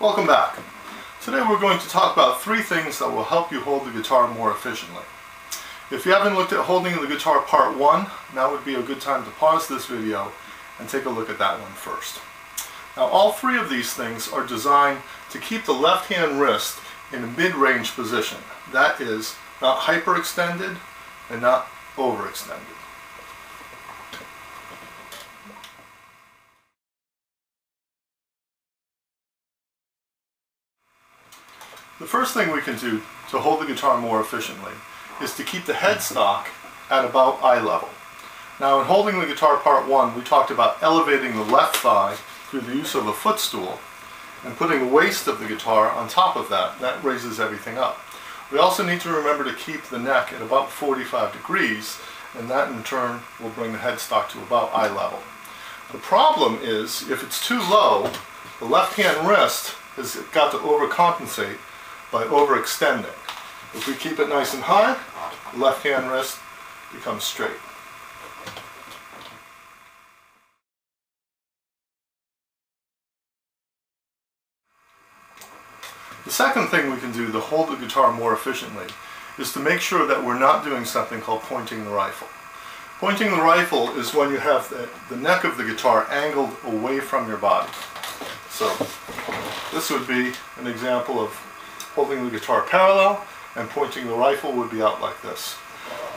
Welcome back. Today we're going to talk about 3 things that will help you hold the guitar more efficiently. If you haven't looked at holding the guitar part 1, now would be a good time to pause this video and take a look at that one first. Now all 3 of these things are designed to keep the left hand wrist in a mid-range position. That is, not hyperextended and not overextended. The first thing we can do to hold the guitar more efficiently is to keep the headstock at about eye level. Now in holding the guitar part 1, we talked about elevating the left thigh through the use of a footstool and putting the waist of the guitar on top of that. That raises everything up. We also need to remember to keep the neck at about 45 degrees, and that in turn will bring the headstock to about eye level. The problem is, if it's too low, the left hand wrist has got to overcompensate by overextending. If we keep it nice and high, the left hand wrist becomes straight. The second thing we can do to hold the guitar more efficiently is to make sure that we're not doing something called pointing the rifle. Pointing the rifle is when you have the neck of the guitar angled away from your body. So this would be an example of holding the guitar parallel, and pointing the rifle would be out like this.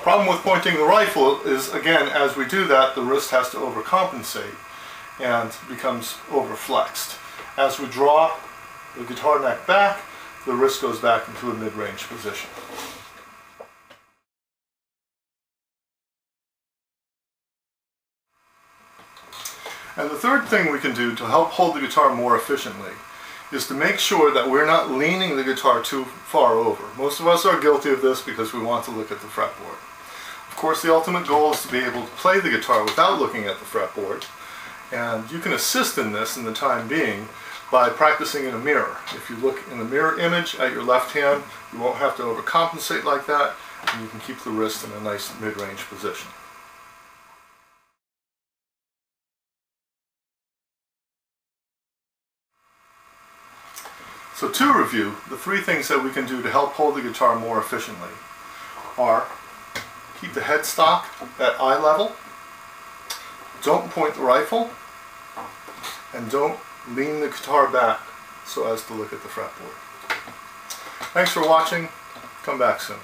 Problem with pointing the rifle is, again, as we do that, the wrist has to overcompensate and becomes overflexed. As we draw the guitar neck back, the wrist goes back into a mid-range position. And the third thing we can do to help hold the guitar more efficiently is to make sure that we're not leaning the guitar too far over. Most of us are guilty of this because we want to look at the fretboard. Of course, the ultimate goal is to be able to play the guitar without looking at the fretboard, and you can assist in this in the time being by practicing in a mirror. If you look in the mirror image at your left hand, you won't have to overcompensate like that, and you can keep the wrist in a nice mid-range position. So to review, the 3 things that we can do to help hold the guitar more efficiently are: keep the headstock at eye level, don't point the rifle, and don't lean the guitar back so as to look at the fretboard. Thanks for watching. Come back soon.